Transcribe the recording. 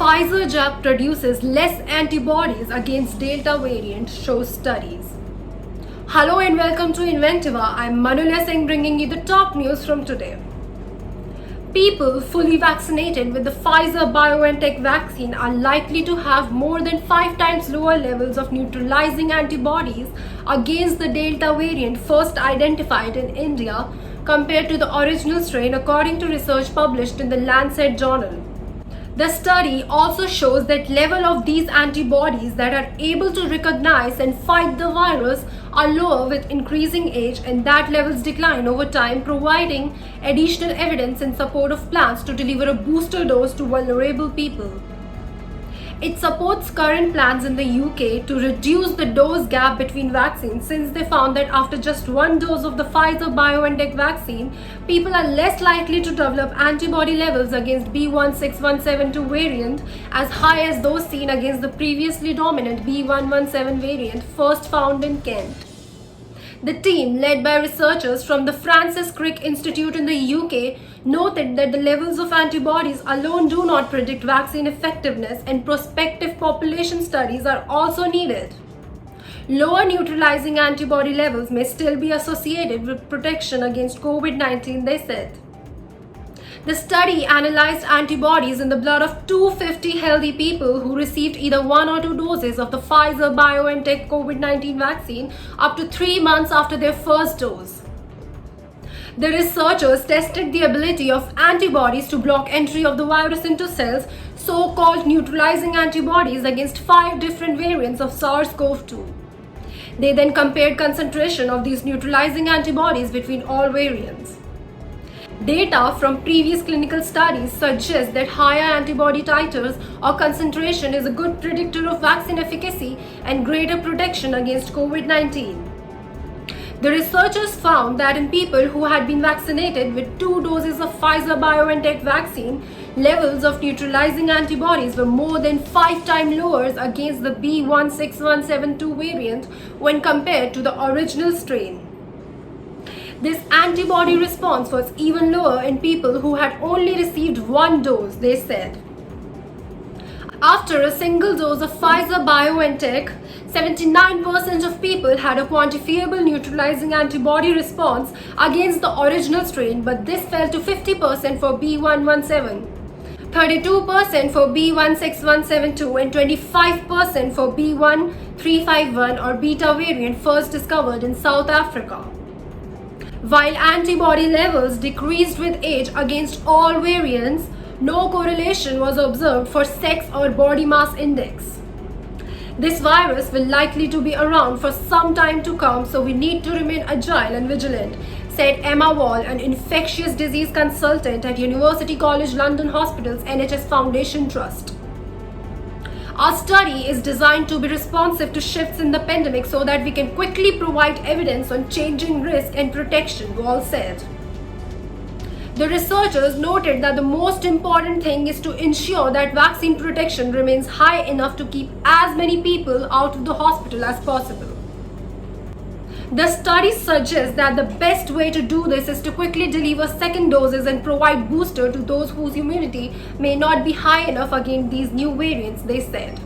Pfizer jab produces less antibodies against Delta variant, shows studies. Hello and welcome to Inventiva. I'm Manulya Singh bringing you the top news from today. People fully vaccinated with the Pfizer-BioNTech vaccine are likely to have more than 5 times lower levels of neutralizing antibodies against the Delta variant first identified in India compared to the original strain, according to research published in the Lancet journal. The study also shows that level of these antibodies that are able to recognize and fight the virus are lower with increasing age, and that levels decline over time, providing additional evidence in support of plans to deliver a booster dose to vulnerable people. It supports current plans in the UK to reduce the dose gap between vaccines, since they found that after just one dose of the Pfizer-BioNTech vaccine, people are less likely to develop antibody levels against B.1.617.2 variant as high as those seen against the previously dominant B.1.1.7 variant first found in Kent. The team, led by researchers from the Francis Crick Institute in the UK, noted that the levels of antibodies alone do not predict vaccine effectiveness, and prospective population studies are also needed. Lower neutralizing antibody levels may still be associated with protection against COVID-19, they said. The study analyzed antibodies in the blood of 250 healthy people who received either 1 or 2 doses of the Pfizer-BioNTech COVID-19 vaccine up to 3 months after their first dose. The researchers tested the ability of antibodies to block entry of the virus into cells, so-called neutralizing antibodies, against 5 different variants of SARS-CoV-2. They then compared concentration of these neutralizing antibodies between all variants. Data from previous clinical studies suggest that higher antibody titers or concentration is a good predictor of vaccine efficacy and greater protection against COVID-19. The researchers found that in people who had been vaccinated with 2 doses of Pfizer-BioNTech vaccine, levels of neutralizing antibodies were more than 5 times lower against the B.1.617.2 variant when compared to the original strain. This antibody response was even lower in people who had only received 1 dose, they said. After a single dose of Pfizer-BioNTech, 79% of people had a quantifiable neutralizing antibody response against the original strain, but this fell to 50% for B.1.1.7, 32% for B.1.617.2, and 25% for B.1.351 or Beta variant first discovered in South Africa. While antibody levels decreased with age against all variants, no correlation was observed for sex or body mass index. This virus will likely to be around for some time to come, so we need to remain agile and vigilant, said Emma Wall, an infectious disease consultant at University College London Hospital's NHS Foundation Trust. Our study is designed to be responsive to shifts in the pandemic so that we can quickly provide evidence on changing risk and protection, Wall said. The researchers noted that the most important thing is to ensure that vaccine protection remains high enough to keep as many people out of the hospital as possible. The study suggests that the best way to do this is to quickly deliver second doses and provide booster to those whose immunity may not be high enough against these new variants, they said.